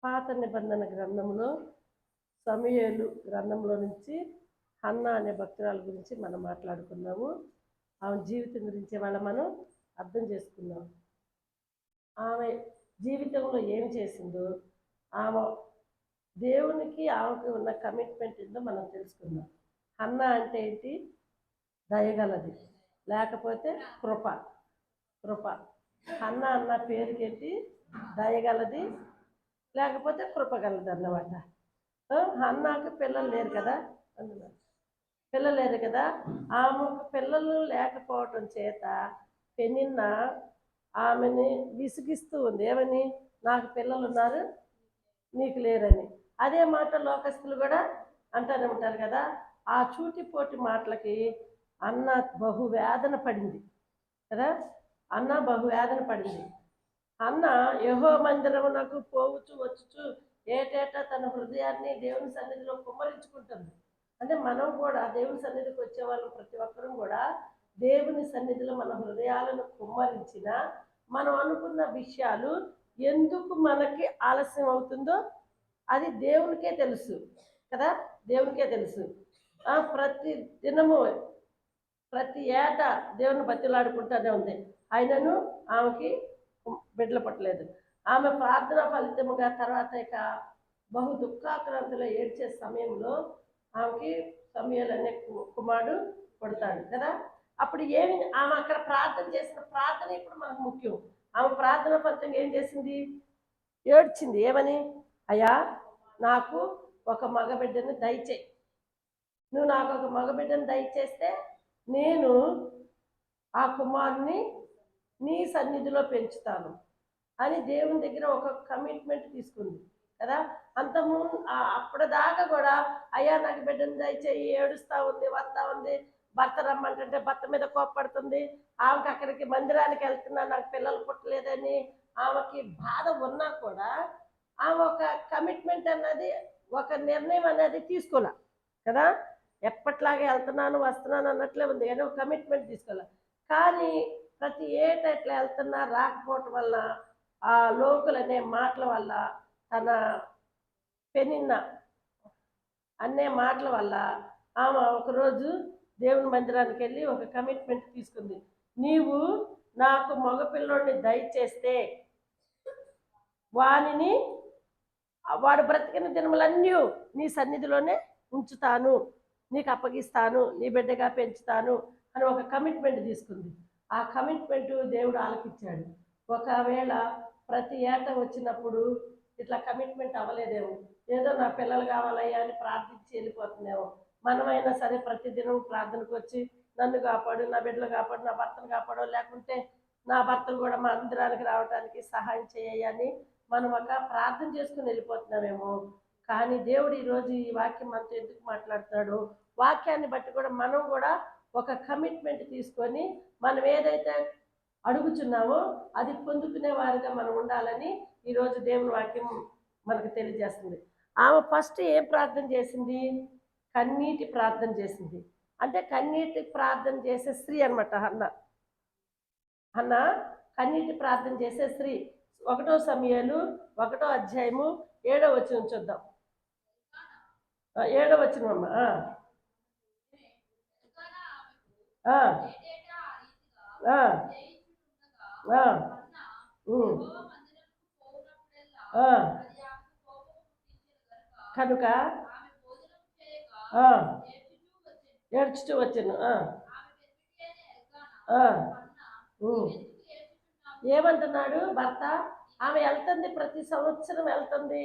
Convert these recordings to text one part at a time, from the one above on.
పాత నిబంధన గ్రంథంలో సమూయేలు గ్రంథంలో నుంచి హన్నా అనే భక్తురాల గురించి మనం మాట్లాడుకున్నాము. ఆమె జీవితం గురించి వాళ్ళ మనం అర్థం చేసుకున్నాం. ఆమె జీవితంలో ఏం చేసిందో, ఆమె దేవునికి ఆమెకు ఉన్న కమిట్మెంట్ ఏందో మనం తెలుసుకుందాం. హన్నా అంటే ఏంటి? దయగలది, లేకపోతే కృప. కృప హన్నా అన్న పేరుకేంటి? దయగలది, లేకపోతే కృపగలది అన్నమాట. హన్నాకు పిల్లలు లేరు కదా, పిల్లలు లేరు కదా, ఆమెకు పిల్లలు లేకపోవటం చేత పెనిన్న ఆమెని విసిగిస్తూ ఉంది. ఏమని? నాకు పిల్లలు ఉన్నారు, నీకు లేరని. అదే మాట లోకస్తులు కూడా అంటానే ఉంటారు కదా. ఆ చూటిపోటి మాటలకి అన్న బహువేదన పడింది కదా. అన్న బహువేదన పడింది. అన్న యెహోవా మందిరమునకు పోవచ్చు వచ్చుచు ఏటేటా తన హృదయాన్ని దేవుని సన్నిధిలో కుమ్మరించుకుంటుంది. అంటే మనం కూడా దేవుని సన్నిధికి వచ్చే వాళ్ళు ప్రతి ఒక్కరూ కూడా దేవుని సన్నిధిలో మన హృదయాలను కుమ్మరించిన మనం అనుకున్న విషయాలు ఎందుకు మనకి ఆలస్యం అవుతుందో అది దేవునికే తెలుసు కదా. దేవునికే తెలుసు. ప్రతి దినము ప్రతి ఏటా దేవుని బతిలాడుకుంటూనే ఉంది. ఆయనను ఆమెకి బిడ్డలు పట్టలేదు. ఆమె ప్రార్థన ఫలితముగా తర్వాత ఇక బహు దుఃఖాక్రాంతిలో ఏడ్చే సమయంలో ఆమెకి సమూయేలు అనే కుమారుడు కొడతాడు కదా. అప్పుడు ఏమి ఆమె అక్కడ ప్రార్థన చేసిన ప్రార్థన ఇప్పుడు మనకు ముఖ్యం. ఆమె ప్రార్థన ఫలితంగా ఏం చేసింది? ఏడ్చింది. ఏమని? అయ్యా, నాకు ఒక మగబిడ్డను దయచేయి. నువ్వు నాకు ఒక మగబిడ్డను దయచేస్తే నేను ఆ కుమారుని నీ సన్నిధిలో పెంచుతాను అని దేవుని దగ్గర ఒక కమిట్మెంట్ తీసుకుంది కదా. అంతకుముందు అప్పటిదాకా కూడా అయ్యా నాకు బిడ్డను దయచేయి, ఏడుస్తూ ఉంది, వస్తూ ఉంది, భర్త రమ్మంటుంటే భర్త మీద కోప్పడుతుంది. ఆమెకి అక్కడికి మందిరానికి వెళ్తున్నా, నాకు పిల్లలు పుట్టలేదని ఆమెకి బాధ ఉన్నా కూడా ఆమె ఒక కమిట్మెంట్ అన్నది, ఒక నిర్ణయం అనేది తీసుకోలే కదా. ఎప్పట్లాగే వెళ్తున్నాను వస్తున్నాను అన్నట్లే ఉంది కానీ ఒక కమిట్మెంట్ తీసుకోలే. కానీ ప్రతి ఏటా ఎట్లా వెళ్తున్నా రాకపోవటం వల్ల, ఆ లోకులు అనే మాటల వల్ల, తన పెనిన్న అనే మాటల వల్ల ఆమె ఒకరోజు దేవుని మందిరానికి వెళ్ళి ఒక కమిట్మెంట్ తీసుకుంది. నీవు నాకు మగపిల్లోడిని దయచేస్తే వాడు బ్రతికిన దినములన్నీ నీ సన్నిధిలోనే ఉంచుతాను, నీకు అప్పగిస్తాను, నీ బిడ్డగా పెంచుతాను అని ఒక కమిట్మెంట్ తీసుకుంది. ఆ కమిట్మెంట్ దేవుడు ఆలకించాడు. ఒకవేళ ప్రతి ఏటా వచ్చినప్పుడు ఇట్లా కమిట్మెంట్ అవ్వలేదేమో, ఏదో నా పిల్లలు కావాలయ్యా అని ప్రార్థించి వెళ్ళిపోతుందేమో. మనమైనా సరే ప్రతిదినం ప్రార్థనకు వచ్చి నన్ను కాపాడు, నా బిడ్డలు కాపాడు, నా భర్తను కాపాడు, లేకుంటే నా భర్తను కూడా మా మందిరానికి రావడానికి సహాయం చేయని మనం ఒక ప్రార్థన చేసుకుని వెళ్ళిపోతున్నామేమో. కానీ దేవుడు ఈరోజు ఈ వాక్యం మనతో ఎందుకు మాట్లాడుతాడు? వాక్యాన్ని బట్టి కూడా మనం కూడా ఒక కమిట్మెంట్ తీసుకొని మనం ఏదైతే అడుగుచున్నామో అది పొందుకునే వారిగా మనం ఉండాలని ఈరోజు దేవుని వాక్యం మనకు తెలియజేస్తుంది. ఆమె ఫస్ట్ ఏం ప్రార్థన చేసింది? కన్నీటి ప్రార్థన చేసింది. అంటే కన్నీటి ప్రార్థన చేసే స్త్రీ అనమాట హన్నా కన్నీటి ప్రార్థన చేసే స్త్రీ. 1 సమూయేలు 1వ అధ్యాయము 7వ వచనం చూద్దాం. 7వ వచనం అమ్మ. కనుక ఏడ్చుతూ వచ్చాను. ఏమంటున్నాడు భర్త? ఆమె వెళ్తుంది, ప్రతి సంవత్సరం వెళ్తుంది,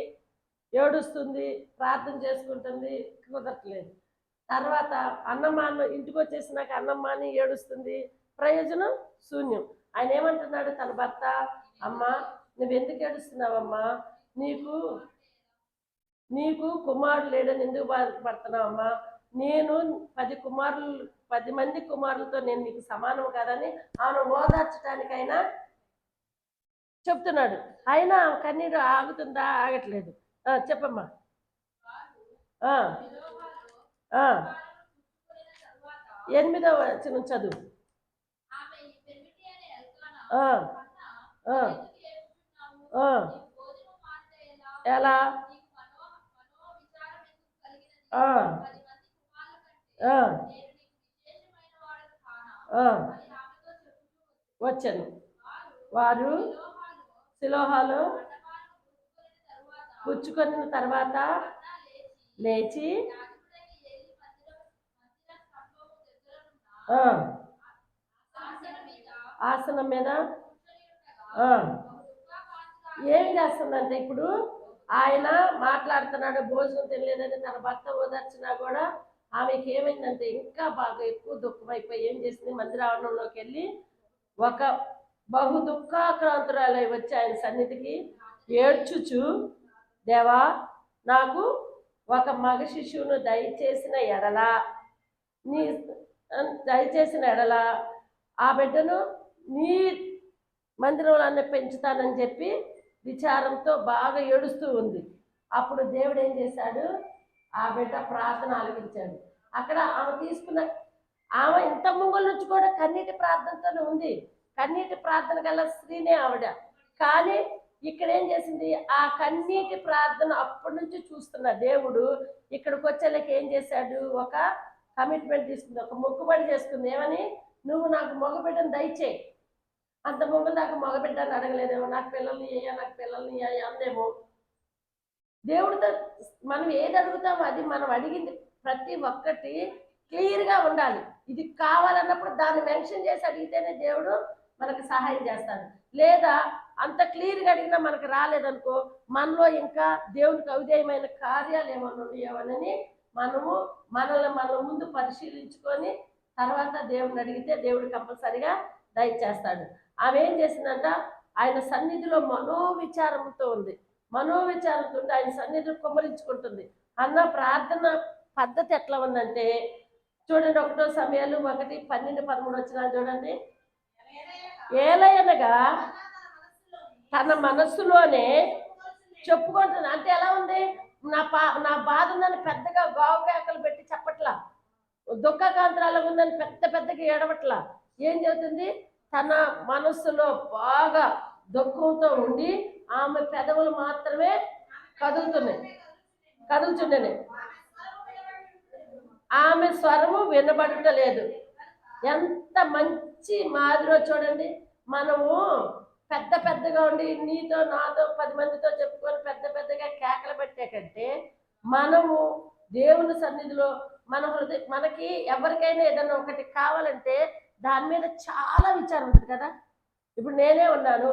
ఏడుస్తుంది, ప్రార్థన చేసుకుంటుంది, కుదరట్లేదు. తర్వాత అన్నమాను ఇంటికి వచ్చేసినాక అన్నమ్మాని ఏడుస్తుంది, ప్రయోజనం శూన్యం. ఆయన ఏమంటున్నాడు తన భర్త? అమ్మ, నువ్వెందుకు ఏడుస్తున్నావమ్మా? నీకు కుమారుడు లేడని ఎందుకు బాధపడుతున్నావమ్మా? నేను 10 మంది కుమారులతో నేను నీకు సమానం కాదని ఆమెను ఓదార్చడానికైనా చెప్తున్నాడు. అయినా కన్నీరు ఆగుతుందా? ఆగట్లేదు. చెప్పమ్మా. 8వ వచనం చదువు. ఎలా ఆ, ఆ, ఆ, వచ్చాను. వారు శిలోహాలు పుచ్చుకొనిన తర్వాత లేచి ఆ, ఆసనం మీద ఆ, ఏం చేస్తుందంటే ఇప్పుడు ఆయన మాట్లాడుతున్నాడు, భోజనం తినలేదని తన భర్త ఓదార్చినా కూడా ఆమెకి ఏమైందంటే ఇంకా బాగా ఎక్కువ దుఃఖం అయిపోయి ఏం చేసింది, మందిరావరణంలోకి వెళ్ళి ఒక బహు దుఃఖాక్రాంతురాలై వచ్చి ఆయన సన్నిధికి ఏడ్చుచు, దేవా నాకు ఒక మగ శిశువును దయచేసిన ఎడల నీ దయచేసిన ఎడల ఆ బిడ్డను నీ మందిరంలో పెంచుతానని చెప్పి విచారంతో బాగా ఏడుస్తూ ఉంది. అప్పుడు దేవుడు ఏం చేశాడు, ఆ బిడ్డ ప్రార్థన ఆలకించాడు. అక్కడ ఆమె తీసుకున్న ఆమె ఇంత ముంగల నుంచి కూడా కన్నీటి ప్రార్థనతోనే ఉంది. కన్నీటి ప్రార్థన గల స్త్రీనే ఆవిడ. కానీ ఇక్కడ ఏం చేసింది, ఆ కన్నీటి ప్రార్థన అప్పటి నుంచి చూస్తున్న దేవుడు ఇక్కడికి వచ్చేళ్ళకి ఏం చేశాడు, ఒక కమిట్మెంట్ తీసుకుంది, ఒక మొక్కుబడి చేసుకుంది. ఏమని, నువ్వు నాకు మగబిడ్డను దయచేయి. అంత ముందు నాకు మగబిడ్డని అడగలేదేమో, నాకు పిల్లల్ని అయ్యా, నాకు పిల్లల్ని అయ్యా అందేమో. దేవుడితో మనం ఏది అడుగుతామో అది మనం అడిగింది ప్రతి ఒక్కటి క్లియర్గా ఉండాలి. ఇది కావాలన్నప్పుడు దాన్ని మెన్షన్ చేసి అడిగితేనే దేవుడు మనకు సహాయం చేస్తాడు. లేదా అంత క్లియర్గా అడిగినా మనకు రాలేదనుకో, మనలో ఇంకా దేవునికి అవిధేయమైన కార్యాలు ఏమన్నా ఉన్నాయేమోనని మనల్ని మన ముందు పరిశీలించుకొని తర్వాత దేవుడిని అడిగితే దేవుడు కంపల్సరిగా దయచేస్తాడు. ఆమె ఏం చేసిందంట, ఆయన సన్నిధిలో మనోవిచారంతో ఉంది. మనోవిచారంతో ఉండి ఆయన సన్నిధిలో కుమ్మరించుకుంటుంది. అన్న ప్రార్థన పద్ధతి ఎట్లా ఉందంటే చూడండి, 1 సమయాలు 1:12-13 వచ్చిన చూడండి. ఏలయనగా తన మనస్సులోనే చెప్పుకుంటుంది. అంటే ఎలా ఉంది, నా బాధ ఉందని పెద్దగా గావు కేకలు పెట్టి చెప్పట్లా, దుఃఖకాంతరాలు ఉందని పెద్దగా ఏడవట్లా. ఏం చెబుతుంది, తన మనస్సులో బాగా దుఃఖంతో ఉండి ఆమె పెదవులు మాత్రమే కదులుచుండేనే. ఆమె స్వరము వినబడటలేదు. ఎంత మంచి మాదిరో చూడండి. మనము పెద్దగా ఉండి నీతో నాతో 10 మందితో చెప్పుకొని పెద్దగా కేకలు పెట్టే కంటే మనము దేవుని సన్నిధిలో మన మనకి ఎవరికైనా ఏదైనా ఒకటి కావాలంటే దాని మీద చాలా విచారం ఉంటుంది కదా. ఇప్పుడు నేనే ఉన్నాను,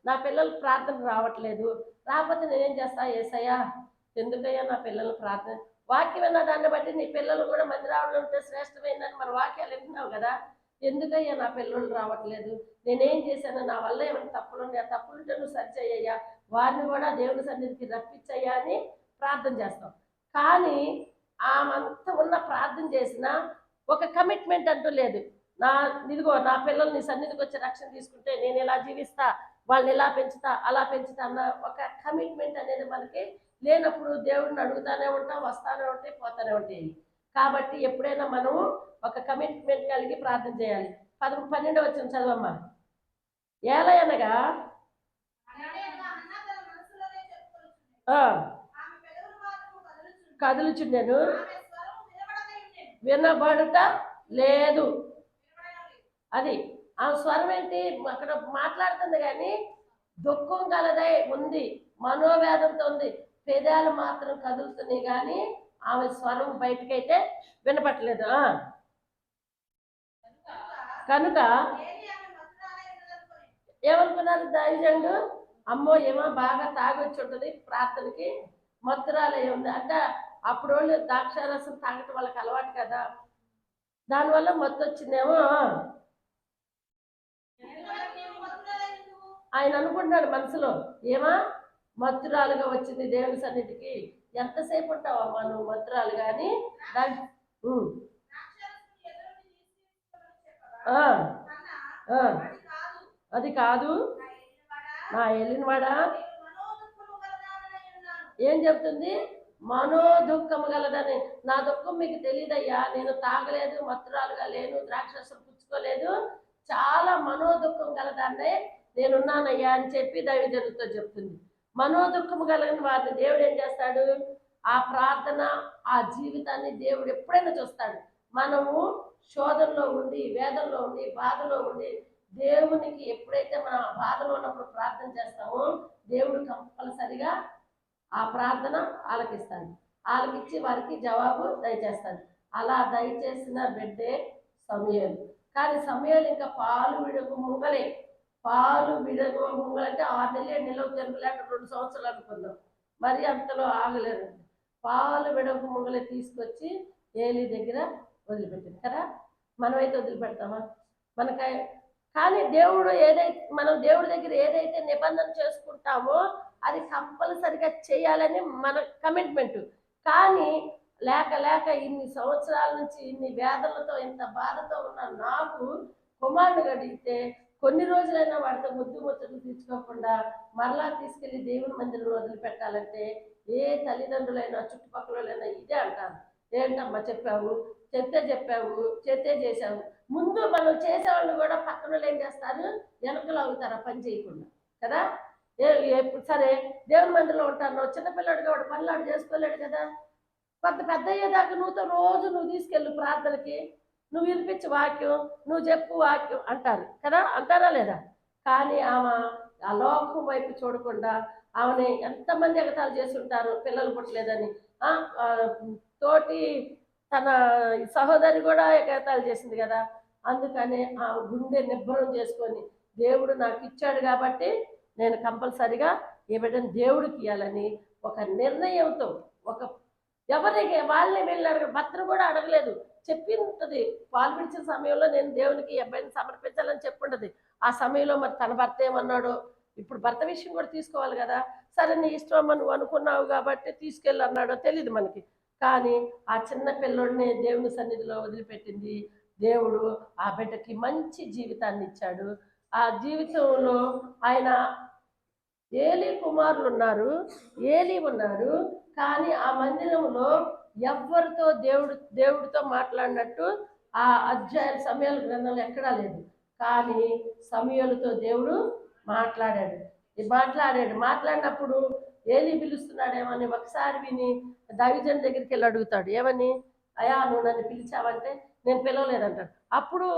నా పిల్లలు ప్రార్థన రావట్లేదు, రాకపోతే నేనేం చేస్తా, ఏసయ్యా ఎందుకయ్యా నా పిల్లలు ప్రార్థన, వాక్యం విన్న దాన్ని బట్టి నీ పిల్లలు కూడా మందిరావడంలో ఉంటే శ్రేష్టమైందని మన వాక్యాలు వింటున్నావు కదా, ఎందుకయ్యా నా పిల్లలు రావట్లేదు, నేనేం చేశాను, నా వల్ల ఏమైనా తప్పులుంటే ఆ తప్పులుంటే నువ్వు సరిచేయ్యా, వారిని కూడా దేవుని సన్నిధికి రప్పించయ్యా అని ప్రార్థన చేస్తాం. కానీ ఆమంతా ఉన్న ప్రార్థన చేసినా ఒక కమిట్మెంట్ అంటూ లేదు. ఇదిగో నా పిల్లలు నీ సన్నిధికి వచ్చి రక్షణ తీసుకుంటే నేను ఇలా జీవిస్తా, వాళ్ళని ఇలా పెంచుతా, అలా పెంచుతా అన్న ఒక కమిట్మెంట్ అనేది మనకి లేనప్పుడు దేవుడిని అడుగుతానే ఉంటాం, వస్తానే ఉంటాయి, పోతానే ఉంటాయి. కాబట్టి ఎప్పుడైనా మనము ఒక కమిట్మెంట్ కలిగి ప్రార్థన చేయాలి. 12 వచ్చిన చదవమ్మా. ఏలయనగా కదులుచుండెను, వినబడుట లేదు. అది ఆ స్వరం ఏంటి, అక్కడ మాట్లాడుతుంది కానీ దుఃఖం కలదై ఉంది, మనోవేదంతో ఉంది, పెదాలు మాత్రం కదులుతున్నాయి కానీ ఆమె స్వరం బయటకైతే వినపట్లేదు. కనుక ఏమనుకున్నారు దైవజనుడు, అమ్మో ఏమో బాగా తాగొచ్చి ఉంటుంది, ప్రార్థనకి మత్తురాలే ఉంది అంటే. అప్పుడు వాళ్ళు ద్రాక్షారసం తాగటం వాళ్ళకి అలవాటు కదా, దానివల్ల మత్తు వచ్చిందేమో. ఆయన అనుకుంటున్నాడు మనసులో, ఏమా మత్తురాలుగా వచ్చింది దేవుని సన్నిధికి, ఎంతసేపు ఉంటావమ్మా నువ్వు మత్తురాలు కానీ దాని అది కాదు నా వెళ్ళినవాడా. ఏం చెప్తుంది, మనోదుఃఖము గలదని. నా దుఃఖం మీకు తెలియదయ్యా, నేను తాగలేదు, మత్తురాలుగా లేను, ద్రాక్షరసం పుచ్చుకోలేదు, చాలా మనోదుఃఖం గలదాన్నే నేనున్నానయ్యా అని చెప్పి దైవజనులతో చెప్తుంది. మనోదుఖము కలిగిన వారిని దేవుడు ఏం చేస్తాడు? ఆ ప్రార్థన, ఆ జీవితాన్ని దేవుడు ఎప్పుడైనా చూస్తాడు. మనము శోధనలో ఉండి, వేదనలో ఉండి, బాధలో ఉండి, దేవునికి ఎప్పుడైతే మనం బాధలో ఉన్నప్పుడు ప్రార్థన చేస్తామో దేవుడు కంపల్సరిగా ఆ ప్రార్థన ఆలకిస్తాడు. ఆలకించి వారికి జవాబు దయచేస్తాడు. అలా దయచేసిన బిడ్డే సమూయేలు. కానీ సమూయేలు ఇంకా పాలు విడకు ముంగలే, పాలు విడకు ముంగలంటే 6 నెలలు 7 నెలలు తెలుగులేక 2 సంవత్సరాలు అనుకుందాం. మరి అంతలో ఆగలేరు. పాలు విడకు ముంగలే తీసుకొచ్చి ఏలి దగ్గర వదిలిపెట్టింది కదా. మనమైతే వదిలిపెడతామా? మనకై కానీ దేవుడు ఏదైతే మనం దేవుడి దగ్గర ఏదైతే నిబంధన చేసుకుంటామో అది కంపల్సరిగా చేయాలని మన కమిట్మెంట్. కానీ లేక లేక ఇన్ని సంవత్సరాల నుంచి ఇన్ని వేదనలతో ఇంత బాధతో ఉన్న నాకు కుమారుడు అడిగితే కొన్ని రోజులైనా వాడితో ముద్దు ముచ్చట్లు తీర్చుకోకుండా మరలా తీసుకెళ్లి దేవుని మందిరంలో వదిలిపెట్టాలంటే ఏ తల్లిదండ్రులైనా చుట్టుపక్కలైనా ఇదే అంటారు. ఏంటమ్మా చెప్పావు, చెప్పావు, చేసావు. ముందు మనం చేసేవాళ్ళు కూడా పక్కన ఏం చేస్తారు, వెనకలు అవుతారు ఆ పని చేయకుండా కదా. సరే దేవుని మందిరంలో ఉంటాను, చిన్నపిల్లడిగా వాడు పనులు చేసుకోలేడు కదా. కొంత పెద్ద అయ్యేదాకా నువ్వు తీసుకెళ్ళు ప్రార్థనకి, నువ్వు వినిపించు వాక్యం, నువ్వు చెప్పు వాక్యం అంటారు కదా. అంటారా లేదా? కానీ ఆమె ఆ లోకం వైపు చూడకుండా ఆమెని ఎంతమంది ఎగతాలు చేసి ఉంటారు పిల్లలు పుట్టలేదని. తోటి తన సహోదరి కూడా ఎగతాలు చేసింది కదా. అందుకని ఆ గుండె నిబ్బరం చేసుకొని దేవుడు నాకు ఇచ్చాడు కాబట్టి నేను కంపల్సరిగా ఈ బిడ్డను దేవుడికి ఇవ్వాలని ఒక నిర్ణయంతో, ఒక ఎవరికి వాళ్ళని వెళ్ళి భర్తను కూడా అడగలేదు, చెప్పి ఉంటుంది. పాలు పిడిచిన సమయంలో నేను దేవునికి అబ్బాయిని సమర్పించాలని చెప్పుంటది. ఆ సమయంలో మరి తన భర్త ఏమన్నాడో, ఇప్పుడు భర్త విషయం కూడా తీసుకోవాలి కదా. సరే నీ ఇష్టం నువ్వు అనుకున్నావు కాబట్టి తీసుకెళ్ళి అన్నాడో తెలియదు మనకి. కానీ ఆ చిన్న పిల్లోడిని దేవుని సన్నిధిలో వదిలిపెట్టింది. దేవుడు ఆ బిడ్డకి మంచి జీవితాన్ని ఇచ్చాడు. ఆ జీవితంలో ఆయన ఏలీ కుమారులు ఉన్నారు, ఏలీ ఉన్నారు. కానీ ఆ మందిరంలో ఎవరితో దేవుడితో మాట్లాడినట్టు ఆ అధ్యాయ సమయాల గ్రంథంలో ఎక్కడా లేదు. కానీ సమయాలతో దేవుడు మాట్లాడినప్పుడు ఏలీ పిలుస్తున్నాడేమని ఒకసారి విని దైవజన్ దగ్గరికి వెళ్ళి అడుగుతాడు, ఏమని? అయ్యా నువ్వు నన్ను పిలిచావంటే నేను పిలవలేదంటాడు. అప్పుడు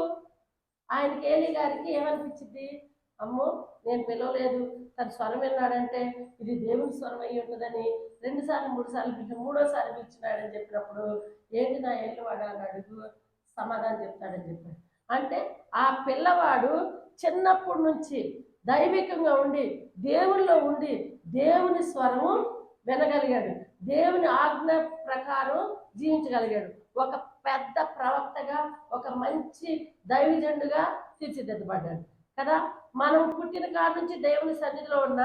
ఆయనకి ఏలీ గారికి ఏమనిపించింది? అమ్మో నేను పిలవలేదు, తన స్వరం విన్నాడంటే ఇది దేవుని స్వరం అయ్యి ఉంటుందని 2 సార్లు 3 సార్లు పిలిచి 3వసారి పిలిచినాడని చెప్పినప్పుడు ఏంటి నా ఏళ్ళవాడు అని అడుగు సమాధానం చెప్తాడని చెప్పాడు. అంటే ఆ పిల్లవాడు చిన్నప్పటి నుంచి దైవికంగా ఉండి దేవుల్లో ఉండి దేవుని స్వరము వినగలిగాడు, దేవుని ఆజ్ఞ ప్రకారం జీవించగలిగాడు. ఒక పెద్ద ప్రవక్తగా, ఒక మంచి దైవజనుడుగా తీర్చిదిద్దబడ్డాడు కదా. మనం పుట్టిన కాడ నుంచి దేవుని సన్నిధిలో ఉన్న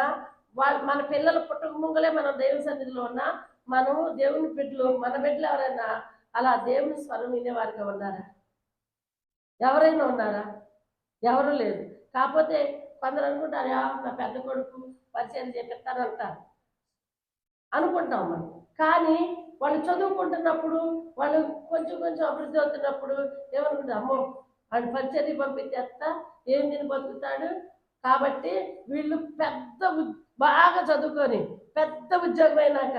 మన పిల్లలు పుట్టక ముంగలే మనం దేవుని సన్నిధిలో ఉన్నా, మనము దేవుని బిడ్డలు, మన బిడ్డలు ఎవరైనా అలా దేవుని స్వరం వినేవారిగా ఉన్నారా? ఎవరైనా ఉన్నారా? ఎవరు లేదు. కాకపోతే కొందరు అనుకుంటారు, నా పెద్ద కొడుకు పరిచయం చేపిస్తానంటారు అనుకుంటాం మనం. కానీ వాళ్ళు చదువుకుంటున్నప్పుడు, వాళ్ళు కొంచెం కొంచెం అభివృద్ధి అవుతున్నప్పుడు ఏమనుకుంటారు, అమ్మో వాడు పరిచర్య పంపించేస్తా ఏం తిని బతుకుతాడు, కాబట్టి వీళ్ళు బాగా చదువుకొని పెద్ద ఉద్యోగం అయినాక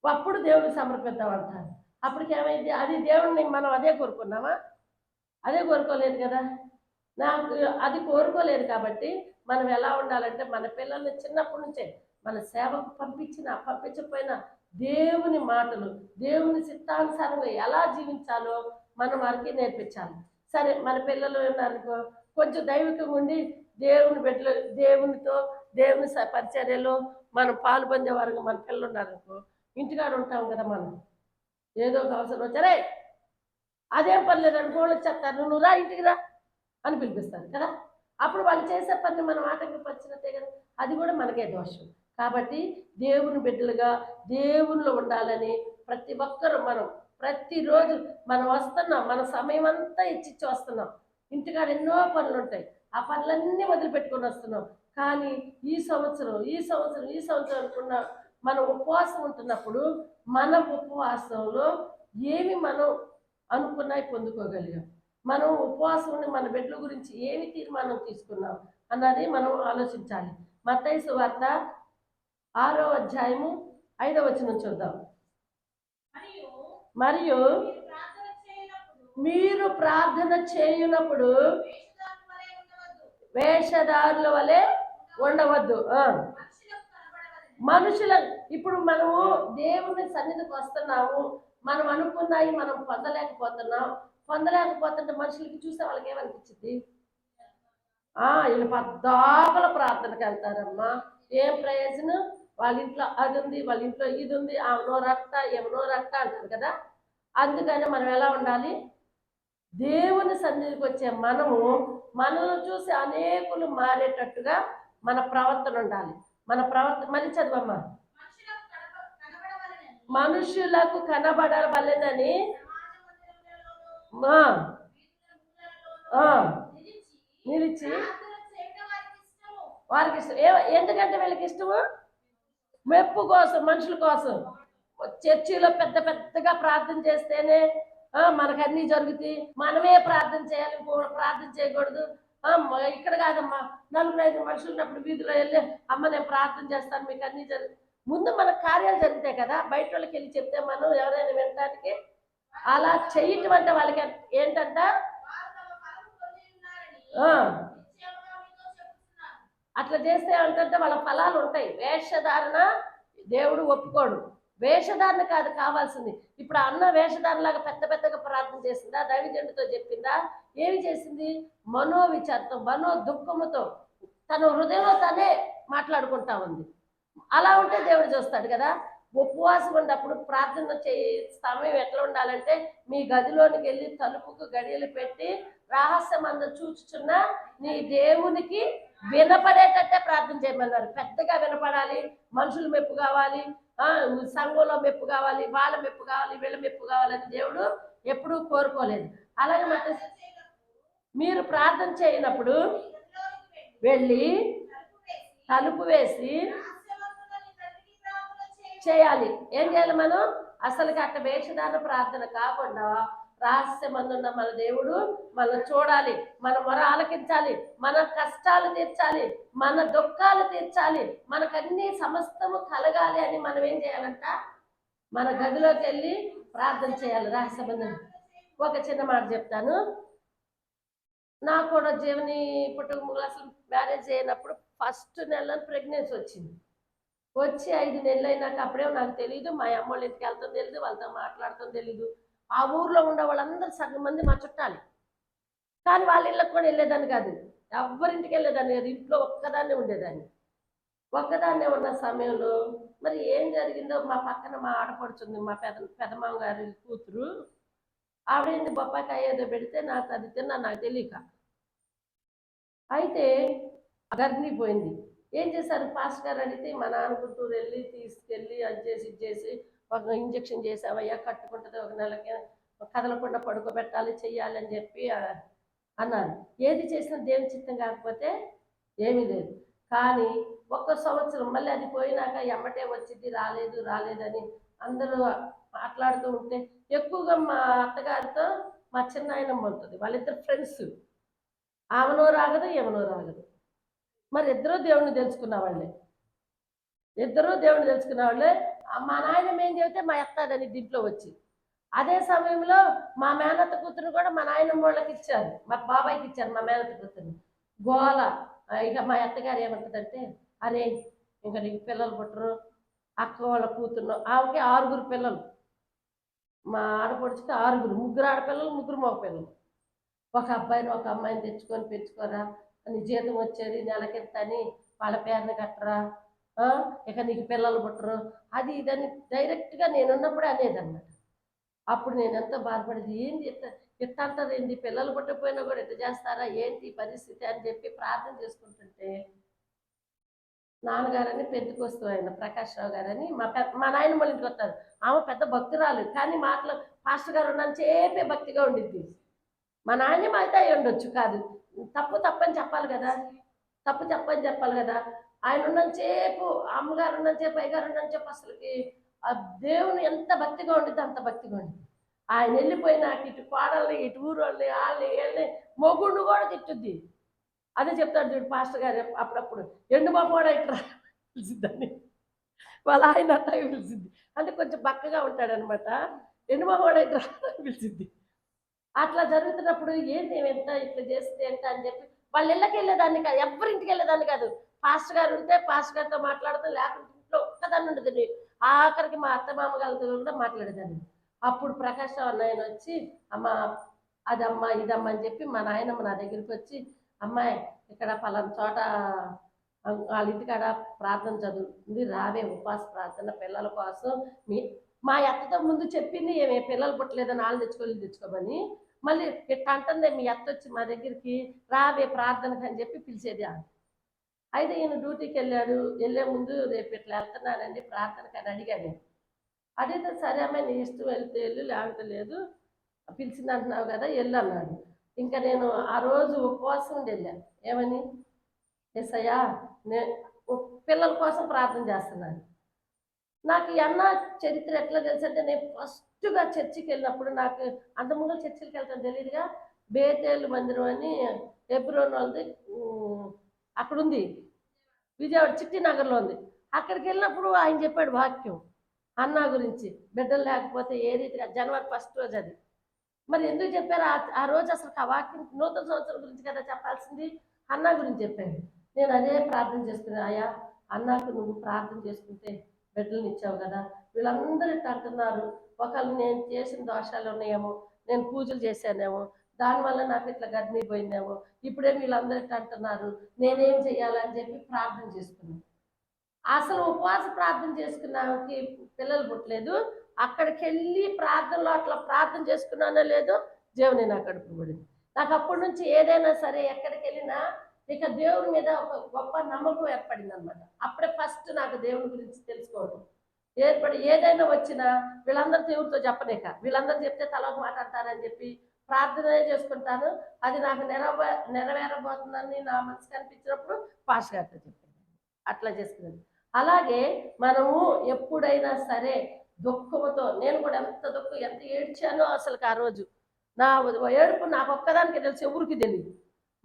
అప్పుడు దేవుడికి సమర్పిద్దామంటారు. అప్పటికి ఏమైంది? అది దేవుడిని మనం అదే కోరుకున్నామా? అదే కోరుకోలేదు కదా. నాకు అది కోరుకోలేదు కాబట్టి మనం ఎలా ఉండాలంటే మన పిల్లల్ని చిన్నప్పటి నుంచే మన సేవకు పంపించకపోయినా దేవుని మాటలు, దేవుని చిత్తానుసారంగా ఎలా జీవించాలో మనం వారికి నేర్పించాలి. సరే మన పిల్లలు ఉన్నారనుకో, కొంచెం దైవికంగా ఉండి దేవుని బిడ్డలు, దేవునితో దేవుని పరిచర్యలో మనం పాలు పొందే వారు మన పిల్లలు ఉన్నారనుకో, ఇంటికాడ ఉంటాం కదా. మనం ఏదో ఒక అవసరం వచ్చారే అదేం పని లేదు అనుకోళ్ళు వచ్చేస్తారు, నువ్వు రా ఇంటికి రా అని పిలిపిస్తారు కదా. అప్పుడు వాళ్ళు చేసే పని మనం ఆటంకపరిచినట్టే కదా. అది కూడా మనకే దోషం. కాబట్టి దేవుని బిడ్డలుగా దేవునిలో ఉండాలని ప్రతి ఒక్కరూ మనం ప్రతిరోజు మనం వస్తున్నాం, మన సమయం అంతా ఇచ్చి వస్తున్నాం. ఇంటికాడ ఎన్నో పనులు ఉంటాయి, ఆ పనులన్నీ వదిలిపెట్టుకొని వస్తున్నాం. కానీ ఈ సంవత్సరం అనుకున్న మనం ఉపవాసం ఉంటున్నప్పుడు మన ఉపవాసంలో ఏమి మనం అనుకున్నాయి పొందుకోగలిగాం, మనం ఉపవాసం ఉండి మన బిడ్డల గురించి ఏమి తీర్మానం తీసుకున్నాం అన్నది మనం ఆలోచించాలి. మత్తయి సువార్త 6వ అధ్యాయము 5వ వచనం చూద్దాం. మరియు మీరు ప్రార్థన చేయునప్పుడు వేషధారుల వలె ఉండవద్దు. మనుషుల ఇప్పుడు మనము దేవుని సన్నిధికి వస్తున్నాము, మనం అనుకున్నాయి మనం పొందలేకపోతుంటే మనుషులకి చూసే వాళ్ళకి ఏమనిపించింది? వీళ్ళు పద్దాకల ప్రార్థనకి వెళ్తారమ్మా, ఏం ప్రయోజనం? వాళ్ళ ఇంట్లో అది ఉంది, వాళ్ళ ఇంట్లో ఇది ఉంది, ఆమెనో రక్త ఏమనో రక్త అంటారు కదా. అందుకని మనం ఎలా ఉండాలి? దేవుని సన్నిధికి వచ్చే మనల్ని చూసి అనేకులు మారేటట్టుగా మన ప్రవర్తన ఉండాలి. మన ప్రవర్తన మళ్ళీ చదవమ్మా. మనుషులకు కనబడవలెనని నిలిచి వారికి ఇష్టం. ఎందుకంటే వీళ్ళకి ఇష్టము మెప్పు కోసం, మనుషుల కోసం. చర్చిలో పెద్ద పెద్దగా ప్రార్థన చేస్తేనే మనకు అన్నీ జరుగుతాయి. మనమే ప్రార్థన చేయాలి, ప్రార్థన చేయకూడదు. ఇక్కడ కాదమ్మా, 4-5 మనుషులు ఉన్నప్పుడు వీధిలో వెళ్ళి అమ్మ నేను ప్రార్థన చేస్తాను మీకు అన్నీ ముందు మన కార్యాలు జరుగుతాయి కదా. బయట వాళ్ళకి వెళ్ళి చెప్తే మనం ఎవరైనా వినడానికి అలా చేయటం అంటే వాళ్ళకి ఏంటంట, అట్లా చేస్తే ఏంటంటే వాళ్ళ ఫలాలు ఉంటాయి. వేషధారణ దేవుడు ఒప్పుకోడు. వేషధారణ కాదు కావాల్సింది. ఇప్పుడు అన్న వేషధారణలాగా పెద్ద పెద్దగా ప్రార్థన చేసిందా? దైవజనుడితో చెప్పిందా? ఏమి చేసింది? మనోవిచారంతో, దుఃఖముతో తన హృదయంలో తనే మాట్లాడుకుంటా ఉంది. అలా ఉంటే దేవుడు చూస్తాడు కదా. ఉపవాసం ఉన్నప్పుడు ప్రార్థన సమయం ఎట్లా ఉండాలంటే, మీ గదిలోనికి వెళ్ళి తలుపుకు గడియలు పెట్టి రహస్యమందు చూచుచున్న నీ దేవునికి వినపడేటట్టే ప్రార్థన చేయమన్నారు. పెద్దగా వినపడాలి, మనుషులు మెప్పు కావాలి, సంఘంలో మెప్పు కావాలి, వాళ్ళ మెప్పు కావాలి, వీళ్ళ మెప్పు కావాలని దేవుడు ఎప్పుడూ కోరుకోలేదు. అలాగే ಮತ್ತೆ మీరు ప్రార్థన చేయనప్పుడు వెళ్ళి తలుపు వేసి చేయాలి. ఏం చేయాలి మనం? అసలుకి అట్ట వేషధారణ ప్రార్థన కాకుండా రహస్యమందున్న మన దేవుడు మనం చూడాలి, మన మొర ఆలకించాలి, మన కష్టాలు తీర్చాలి, మన దుఃఖాలు తీర్చాలి, మనకన్నీ సమస్తము కలగాలి అని మనం ఏం చేయాలంట? మన గదిలోకి వెళ్ళి ప్రార్థన చేయాలి రహస్యమందున. ఒక చిన్న మాట చెప్తాను. నాకు కూడా జీవని పుట్టుక అసలు మ్యారేజ్ అయినప్పుడు ఫస్ట్ నెల ప్రెగ్నెన్సీ వచ్చింది. వచ్చి 5 నెలలు అయినాక అప్పుడే నాకు తెలియదు, మా అమ్మ వాళ్ళ ఇంటికి వెళ్తాం తెలియదు, వాళ్ళతో మాట్లాడతాం తెలీదు. ఆ ఊర్లో ఉండే వాళ్ళందరూ సగం మంది మా చుట్టాలి, కానీ వాళ్ళ ఇళ్ళకి కూడా వెళ్ళేదాన్ని కాదు, ఎవరింటికి వెళ్ళేదాన్ని కాదు, ఇంట్లో ఒక్కదాన్నే ఉండేదాన్ని. ఒక్కదాన్నే ఉన్న సమయంలో మరి ఏం జరిగిందో, మా పక్కన మా ఆడపడుచుంది, మా పెదమామ గారి కూతురు, ఆవిడేంది బొప్పాయికాయ ఏదో పెడితే నాకు అది తిన్నా నాకు తెలియక అయితే గర్భిణీ పోయింది. ఏం చేశారు? పాస్టర్ గారు అడిగితే మా నాన్న గుంటూరు వెళ్ళి తీసుకెళ్ళి అది చేసి ఇది చేసి ఒక ఇంజక్షన్ చేసావయ్యా, కట్టుకుంటుంది, 1 నెలకి కదలకుండా పడుకోబెట్టాలి, చెయ్యాలి అని చెప్పి అన్నారు. ఏది చేసినా దేవుని చిత్తం కాకపోతే ఏమీ లేదు. కానీ 1 సంవత్సరం మళ్ళీ అది పోయినాక ఎమ్మటే వచ్చింది, రాలేదని అందరూ మాట్లాడుతూ ఉంటే, ఎక్కువగా మా అత్తగారితో మా చిన్న ఆయనమ్మ ఉంటుంది, వాళ్ళిద్దరు ఫ్రెండ్స్. ఆమెనో రాగదు, ఏమనో రాగదు. మరి ఇద్దరూ దేవుణ్ణి తెలుసుకున్న వాళ్ళే. మా నాయనమ్మ ఏం చెబితే మా ఎత్తాదని దీంట్లో వచ్చి, అదే సమయంలో మా మేనత్త కూతురు కూడా మా నాయనమ్మ వాళ్ళకి ఇచ్చారు, మా బాబాయ్కి ఇచ్చారు మా మేనత్త కూతురుని. గోల. ఇక మా అత్తగారు ఏమంటుందంటే, అరే ఇంకా నీకు పిల్లలు పుట్టరు, అక్క వాళ్ళ కూతురు, ఆమెకి 6 పిల్లలు, మా ఆడపడుచుకి 6, 3 ఆడపిల్లలు 3 మగ పిల్లలు. ఒక అబ్బాయిని ఒక అమ్మాయిని తెచ్చుకొని పెంచుకోరా, నీ జీతం వచ్చేది నెలకింత అని వాళ్ళ పేరుని కట్టరా, ఇక నీకు పిల్లలు పుట్టరు, అది ఇదని డైరెక్ట్గా నేనున్నప్పుడే అనేదన్నమాట. అప్పుడు నేను ఎంతో బాధపడేది, ఏంటి ఇట్ట అంటారు ఏంటి, పిల్లలు పుట్టకపోయినా కూడా ఇట్ట చేస్తారా ఏంటి పరిస్థితి అని చెప్పి ప్రార్థన చేసుకుంటుంటే, నాన్నగారని పెద్దకొస్తూ ఆయన ప్రకాష్ రావు గారని మా నాయనమ్మ ఇంటికి వస్తారు. ఆమె పెద్ద భక్తురాలు, కానీ మాటలు పాస్టర్ గారు ఉన్నాను చేపే భక్తిగా ఉండిద్ది. మా నాయనమ్మ అయితే అయి ఉండొచ్చు, కాదు, తప్పని చెప్పాలి కదా, చెప్పాలి కదా. ఆయన ఉన్నంతసేపు, అమ్మగారు ఉన్నంతసేపు, అయ్యగారు ఉన్నంతసేపు అసలుకి ఆ దేవుని ఎంత భక్తిగా ఉండిద్ది అంత భక్తిగా ఉండిద్ది. ఆయన వెళ్ళిపోయినాక ఇటు కోడల్ని, ఇటు ఊరోళ్ళని, వాళ్ళని వీళ్ళని, మొగుడిని కూడా తిట్టుద్ది. అదే చెప్తాడు చూడు పాస్టర్ గారు అప్పుడప్పుడు, ఎండు మొహం కూడా ఇట్లా తెలిసిద్దని. వాళ్ళ ఆయన అట్లాగే పిలిచింది. అంటే కొంచెం బక్కగా ఉంటాడనమాట. ఎండుమొహోడైతే అని పిలిచింది. అట్లా జరుగుతున్నప్పుడు ఏంటి ఎంత ఇట్లా చేస్తే ఎంత అని చెప్పి వాళ్ళ ఇళ్ళకి వెళ్ళేదాన్ని కాదు, ఎవ్వరింటికి వెళ్ళేదాన్ని కాదు. పాస్టర్ గారు ఉంటే పాస్టర్ గారితో మాట్లాడతాం, లేకపోతే ఇంట్లో ఒక్కదాన్ని ఉండేదాన్ని. ఆఖరికి మా అత్త మామ గారితో కూడా మాట్లాడేదాన్ని. అప్పుడు ప్రకాష్ రావు అన్నయ్య వచ్చి, అమ్మ అదమ్మా ఇదమ్మా అని చెప్పి మా నాయనమ్మ నా దగ్గరికి వచ్చి, అమ్మాయి ఇక్కడ పలానా చోట వాళ్ళ ఇంటికాడ ప్రార్థన చదువుతుంది, రావే ఉపవాస ప్రార్థన పిల్లల కోసం. మీ మా అత్తతో ముందు చెప్పింది ఏమే పిల్లలు పుట్టలేదని వాళ్ళు తెచ్చుకోమని, మళ్ళీ ఇట్లా అంటుందే మీ అత్త వచ్చి మా దగ్గరికి రావే ప్రార్థనకు అని చెప్పి పిలిచేది. అయితే ఈయన డ్యూటీకి వెళ్ళాడు. వెళ్ళే ముందు రేపు ఇట్లా వెళ్తున్నానండి ప్రార్థనకు అని అడిగాను. అడిగితే సరే అమ్మాయి నీ ఇష్టం, వెళ్తే వెళ్ళు లేకపోతే లేదు, పిలిచింది అంటున్నావు కదా వెళ్ళు అన్నాడు. ఇంకా నేను ఆ రోజు ఉపవాసం ఉండి వెళ్ళాను. ఏమని, యేసయ్యా పిల్లల కోసం ప్రార్థన చేస్తున్నాను. నాకు ఈ అన్న చరిత్ర ఎట్లా తెలుసు అంటే, నేను ఫస్ట్గా చర్చికి వెళ్ళినప్పుడు, నాకు అంతకుముందు చర్చికి వెళ్తాను తెలియదుగా, బేతేలు మందిరం అని హెబ్రోన్ వాళ్ళది అక్కడ ఉంది, విజయవాడ చిట్టి నగర్లో ఉంది. అక్కడికి వెళ్ళినప్పుడు ఆయన చెప్పాడు వాక్యం అన్న గురించి, బిడ్డలు లేకపోతే ఏ రీతిగా, జనవరి 1 రోజు అది. మరి ఎందుకు చెప్పారు ఆ రోజు? అసలు ఆ వాక్యం నూతన సంవత్సరం గురించి కదా చెప్పాల్సింది, అన్న గురించి చెప్పాడు. నేను అదే ప్రార్థన చేసుకున్నాను, అయ్యా అన్నకు నువ్వు ప్రార్థన చేసుకుంటే బిడ్డలను ఇచ్చావు కదా, వీళ్ళందరూ ఇట్లా అంటున్నారు, ఒకళ్ళు నేను చేసిన దోషాలు ఉన్నాయేమో, నేను పూజలు చేశానేమో, దానివల్ల నాకు ఇట్లా గర్భిణీపోయిందేమో, ఇప్పుడే వీళ్ళందరూ ఇట్లా అంటున్నారు, నేనేం చెయ్యాలని చెప్పి ప్రార్థన చేసుకున్నాను. అసలు ఉపవాస ప్రార్థన చేసుకున్నాకి పిల్లలు పుట్టలేదు. అక్కడికి వెళ్ళి ప్రార్థనలో అట్లా ప్రార్థన చేసుకున్నానో లేదో దేవుని నాకు కడుపు పడింది. నాకు అప్పటి నుంచి ఏదైనా సరే ఎక్కడికి వెళ్ళినా ఇక దేవుని మీద ఒక గొప్ప నమ్మకం ఏర్పడింది అనమాట. అప్పుడే ఫస్ట్ నాకు దేవుని గురించి తెలుసుకోవడం ఏదైనా వచ్చినా వీళ్ళందరితో ఎవరితో చెప్పలేక, వీళ్ళందరూ చెప్తే తల ఒక మాట అంటారని చెప్పి ప్రార్థనే చేసుకుంటాను. అది నాకు నెరవేరబోతుందని నా మనసుకు అనిపించినప్పుడు పాస్టర్ గారితో చెప్పాను, అట్లా చేసుకున్నాను. అలాగే మనము ఎప్పుడైనా సరే దుఃఖంతో, నేను కూడా ఎంత ఏడ్చానో అసలు ఆ రోజు నా ఏడుపు నాకు ఒక్కదానికి తెలుసు, ఎవరికి తెలియదు.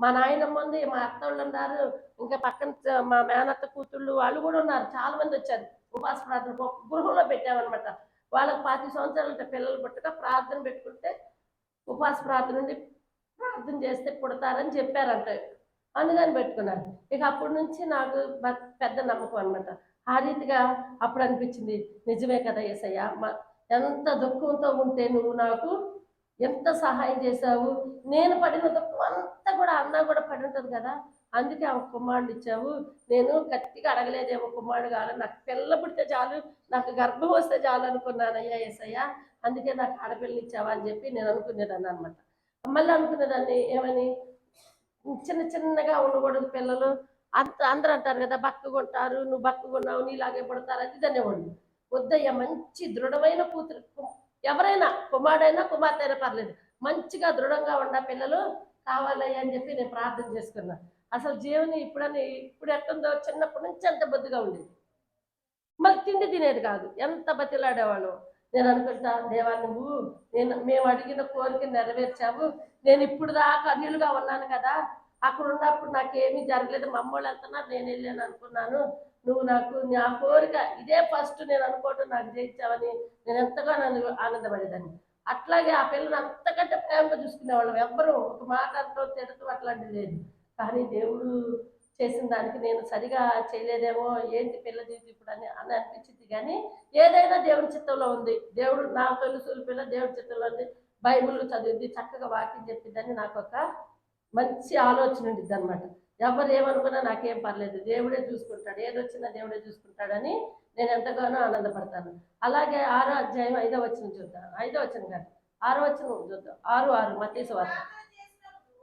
మా నాయనమ్మ ఉంది, మా అత్త వాళ్ళు ఉన్నారు, ఇంకా పక్కన మా మేనత్త కూతుళ్ళు వాళ్ళు కూడా ఉన్నారు, చాలా మంది వచ్చారు. ఉపవాస ప్రార్థన గృహంలో పెట్టామన్నమాట. వాళ్ళకి 25 సంవత్సరాలు పిల్లలు పుట్టక ప్రార్థన పెట్టుకుంటే ఉపవాస ప్రార్థన నుండి ప్రార్థన చేస్తే పుడతారని చెప్పారంట, అందుకని పెట్టుకున్నాను. ఇక అప్పటి నుంచి నాకు పెద్ద నమ్మకం అనమాట. ఆ రీతిగా అప్పుడు అనిపించింది, నిజమే కదా యేసయ్య, ఎంత దుఃఖంతో ఉంటే నువ్వు నాకు ఎంత సహాయం చేశావు, నేను పడిన దుఃఖం అంతా కూడా అన్న కూడా పడి ఉంటుంది కదా, అందుకే ఆ కుమారుడు ఇచ్చావు. నేను గట్టిగా అడగలేదేమో కుమారుడు కావాలి, నాకు పిల్ల పుడితే చాలు, నాకు గర్భం వస్తే చాలు అనుకున్నాను అయ్యా యేసయ్య, అందుకే నాకు ఆడపిల్లని ఇచ్చావా అని చెప్పి నేను అనుకునేదాన్ని అనమాట. మళ్ళీ అనుకునేదాన్ని ఏమని, చిన్నగా ఉండకూడదు పిల్లలు, అందరూ అంటారు కదా బక్కగా ఉంటారు, నువ్వు బక్కగా ఉన్నావు నీలాగే పడతారు, అది అనేవాళ్ళు. వద్దయ్యా, మంచి దృఢమైన కూతురు, ఎవరైనా కుమారుడైనా కుమార్తె అయినా పర్లేదు, మంచిగా దృఢంగా ఉన్న పిల్లలు కావాలయ్యా అని చెప్పి నేను ప్రార్థన చేసుకున్నా. అసలు జీవని ఇప్పుడు ఎట్టుందో, చిన్నప్పటి నుంచి అంత బొద్దుగా ఉండేది, మళ్ళీ తిండి తినేది కాదు, ఎంత బతిలాడేవాళ్ళు. నేను అనుకుంటా, దేవా నువ్వు మేము అడిగిన కోరిక నెరవేర్చావు, నేను ఇప్పుడు దాకా అన్యులుగా ఉన్నాను కదా, అక్కడ ఉన్నప్పుడు నాకేమీ జరగలేదు, మా అమ్మోళ్ళు వెళ్తున్నారు నేను వెళ్ళాను అనుకున్నాను, నువ్వు నాకు నా కోరిక ఇదే ఫస్ట్ నేను అనుకోవటం నాకు చేయించావని నేను ఎంతగానో ఆనందపడేదాన్ని. అట్లాగే ఆ పిల్లలు అంతకంటే ప్రేమగా చూసుకునేవాళ్ళం, ఎవ్వరూ ఒక మాట అంటూ తిడుతూ అట్లాంటిది లేదు. కానీ దేవుడు చేసిన దానికి నేను సరిగా చేయలేదేమో, ఏంటి పిల్ల జీవితం ఇప్పుడు అని అనిపించింది. కానీ ఏదైనా దేవుని చిత్తంలో ఉంది, దేవుడు నా తొలి పిల్ల దేవుడి చిత్తంలో ఉంది, బైబిల్ చదివింది, చక్కగా వాక్యం చెప్పిందని నాకు ఒక మంచి ఆలోచన ఉండిద్ది అనమాట. ఎవరు ఏమనుకున్నా నాకేం పర్లేదు, దేవుడే చూసుకుంటాడు, ఏదొచ్చినా దేవుడే చూసుకుంటాడని నేను ఎంతగానో ఆనందపడతాను. అలాగే 6వ అధ్యాయం 5వ వచనం చూద్దాం, 5వ వచనం కాదు 6వ వచనం చూద్దాం, 6:6 మత్తయి సువార్త.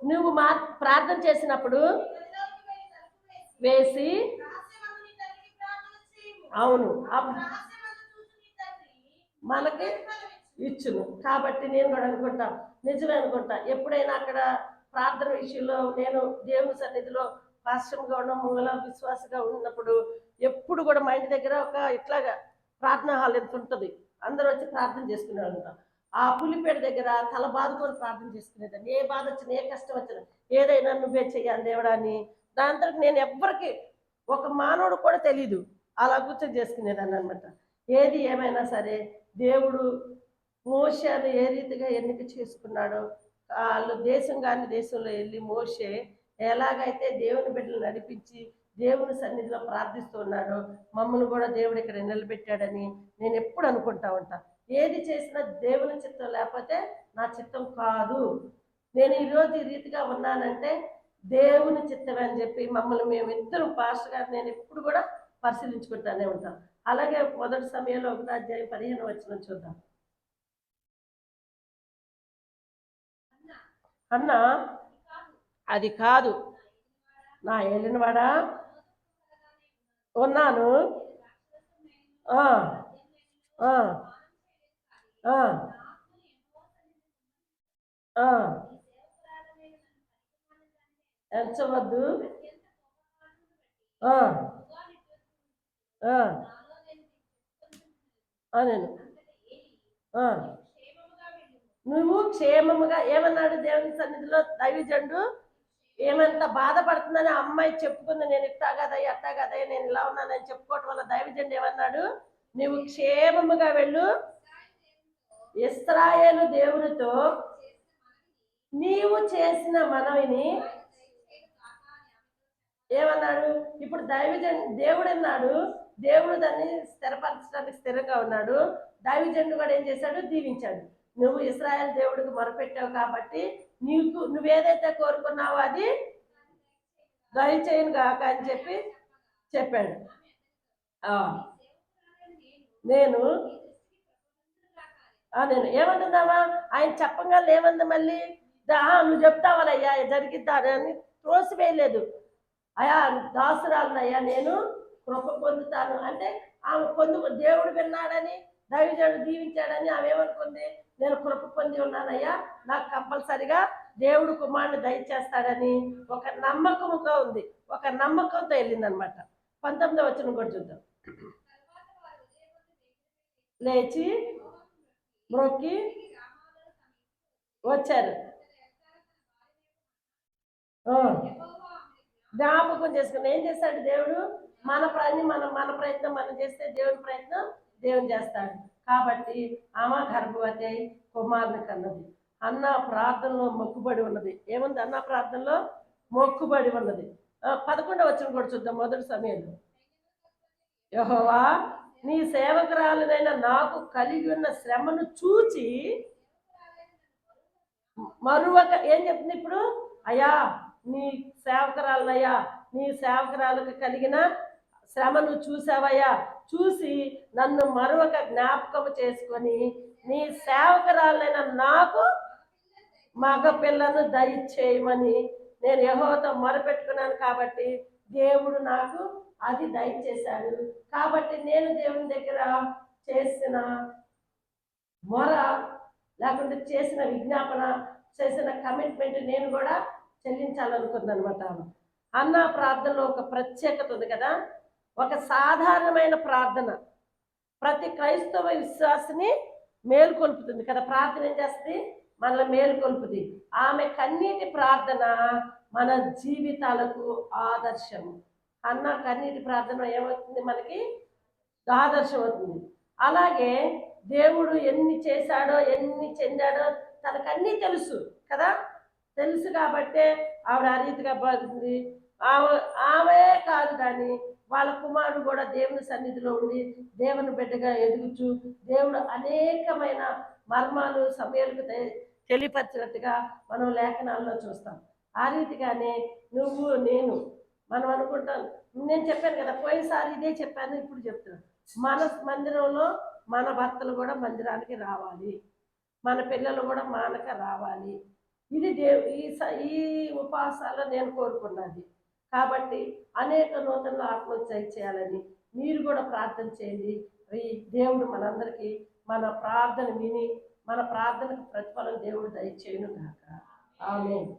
నువ్వు ప్రార్థన చేసినప్పుడు వేసి, అవును మనకి ఇచ్చును. కాబట్టి నేను కూడా అనుకుంటా, నిజమే అనుకుంటా, ఎప్పుడైనా అక్కడ ప్రార్థన విషయంలో నేను దేవుని సన్నిధిలో పాశ్రమంగా ఉన్న ముంగల విశ్వాసగా ఉన్నప్పుడు ఎప్పుడు కూడా మా ఇంటి దగ్గర ఒక ఇట్లాగా ప్రార్థనా హాల్ ఎంత ఉంటుంది, అందరూ వచ్చి ప్రార్థన చేసుకునే ఉంటాం. ఆ పులిపేట దగ్గర తల బాదుకొని ప్రార్థన చేసుకునేదాన్ని, ఏ బాధ వచ్చినా ఏ కష్టం వచ్చినా ఏదైనా నువ్వే చెయ్యాలి దేవుడాన్ని. దాని తర్వాత నేను ఎవ్వరికి ఒక మానవుడు కూడా తెలీదు, అలా కూర్చొని చేసుకునేదాన్ని అనమాట. ఏది ఏమైనా సరే దేవుడు మోషేను ఏ రీతిగా ఎన్నిక చేసుకున్నాడో, వాళ్ళు దేశం కాని దేశంలో వెళ్ళి మోషే ఎలాగైతే దేవుని బిడ్డలు నడిపించి దేవుని సన్నిధిలో ప్రార్థిస్తూ ఉన్నాడో, మమ్మల్ని కూడా దేవుడు ఇక్కడ నిలబెట్టాడని నేను ఎప్పుడు అనుకుంటా ఉంటా. ఏది చేసినా దేవుని చిత్తం లేకపోతే నా చిత్తం కాదు. నేను ఈరోజు ఈ రీతిగా ఉన్నానంటే దేవుని చిత్తమే అని చెప్పి మమ్మల్ని మేమిద్దరం పాస్టర్ గారు నేను ఎప్పుడు కూడా పరిశీలించుకుంటానే ఉంటాం. అలాగే మొదటి సమయంలో 1:15 చూద్దాం. అన్నా అది కాదు, నా ఏలినవాడా ఉన్నాను, ఎంచవద్దు, నేను నువ్వు క్షేమముగా ఏమన్నాడు దేవుని సన్నిధిలో దైవజనుడు? ఏమంత బాధపడుతుందని అమ్మాయి చెప్పుకుంది, నేను ఇట్టా కదయ్య అట్టా కదయ్య నేను ఇలా ఉన్నానని చెప్పుకోవటం వల్ల దైవజనుడు ఏమన్నాడు? నువ్వు క్షేమముగా వెళ్ళు, ఇశ్రాయేలు దేవునితో నీవు చేసిన మనవిని ఏమన్నాడు? ఇప్పుడు దేవుడు అన్నాడు, దేవుడు దాన్ని స్థిరపరచడానికి స్థిరంగా ఉన్నాడు. దైవజనుడు కూడా ఏం చేశాడు? దీవించాడు. నువ్వు ఇశ్రాయేల్ దేవుడికి మొరపెట్టావు కాబట్టి నువ్వేదైతే కోరుకున్నావో అది దయచేయను గాక అని చెప్పి చెప్పాడు. నేను ఏమంటున్నావా? ఆయన చెప్పగా ఏమంది మళ్ళీ? నువ్వు చెప్తావాలయ్యా జరిగిద్దా అని త్రోసివేయలేదు. అయా దాసురాలనయ్యా నేను కృప పొందుతాను అంటే ఆమె దేవుడు విన్నాడని దైవజనుడు దీవించాడని ఆమె ఏమనుకుంది? నేను కృప పొంది ఉన్నానయ్యా, నాకు కంపల్సరిగా దేవుడు కుమారుని దయచేస్తాడని ఒక నమ్మకంగా ఉంది, ఒక నమ్మకంతో వెళ్ళిందనమాట. 19వ వచనం కూడా చూద్దాం. లేచి మ్రొక్కి వచ్చారు. జ్ఞాపకం చేసుకుని ఏం చేస్తాడు దేవుడు? మన ప్రయత్నం మనం చేస్తే దేవుని ప్రయత్నం దేవుని చేస్తాడు. కాబట్టి ఆమె గర్భవతి అయి కుమారుని కన్నది. అన్న ప్రార్థనలో మొక్కుబడి ఉన్నది. ఏముంది అన్న ప్రార్థనలో? మొక్కుబడి ఉన్నది. 11వ వచనం కూడా చూద్దాం. మొదటి సమయంలో, యెహోవా నీ సేవకురాలనైన నాకు కలిగి ఉన్న శ్రమను చూచి మరువక ఏం చెప్తుంది ఇప్పుడు? అయ్యా నీ సేవకురాలనయ్యా, నీ సేవకురాలకు కలిగిన శ్రమను చూసావయ్యా, చూసి నన్ను మరొక జ్ఞాపకం చేసుకొని నీ సేవకురాలైన నాకు మగ పిల్లను దయచేయమని నేను యెహోవాతో మొరపెట్టుకున్నాను. కాబట్టి దేవుడు నాకు అది దయచేశాడు. కాబట్టి నేను దేవుని దగ్గర చేసిన మొర లేకుంటే చేసిన విజ్ఞాపన, చేసిన కమిట్మెంట్ నేను కూడా చెల్లించాలనుకుందనమాట. అన్న ప్రార్థనలో ఒక ప్రత్యేకత ఉంది కదా, ఒక సాధారణమైన ప్రార్థన ప్రతి క్రైస్తవ విశ్వాసిని మేలుకొల్పుతుంది కదా. ప్రార్థన ఏం చేస్తుంది? మనల్ని మేలుకొల్పుతుంది. ఆమె కన్నీటి ప్రార్థన మన జీవితాలకు ఆదర్శం. అన్న కన్నీటి ప్రార్థన ఏమవుతుంది? మనకి ఆదర్శం అవుతుంది. అలాగే దేవుడు ఎన్ని చేశాడో ఎన్ని చెందాడో తనకన్నీ తెలుసు కదా. తెలుసు కాబట్టే ఆవిడ ఆ రీతిగా బాగుంది. ఆమె కాదు కానీ వాళ్ళ కుమారుడు కూడా దేవుని సన్నిధిలో ఉండి దేవుని బిడ్డగా ఎదుగుచు దేవుడు అనేకమైన మర్మాలు సమయాలకు తెలియపరిచినట్టుగా మనం లేఖనాల్లో చూస్తాం. ఆ రీతిగానే నువ్వు నేను మనం అనుకుంటాం. నేను చెప్పాను కదా, పోయినసారి ఇదే చెప్పాను, ఇప్పుడు చెప్తున్నాను. మన మందిరంలో మన భర్తలు కూడా మందిరానికి రావాలి, మన పిల్లలు కూడా మానక రావాలి. ఇది ఈ ఉపవాసాల్లో నేను కోరుకున్నది. కాబట్టి అనేక నూతన ఆత్మహత్య చేయాలని మీరు కూడా ప్రార్థన చేయండి. దేవుడు మనందరికీ మన ప్రార్థన విని మన ప్రార్థనకు ప్రతిఫలం దేవుడు దయచేయును గాక. ఆమేన్.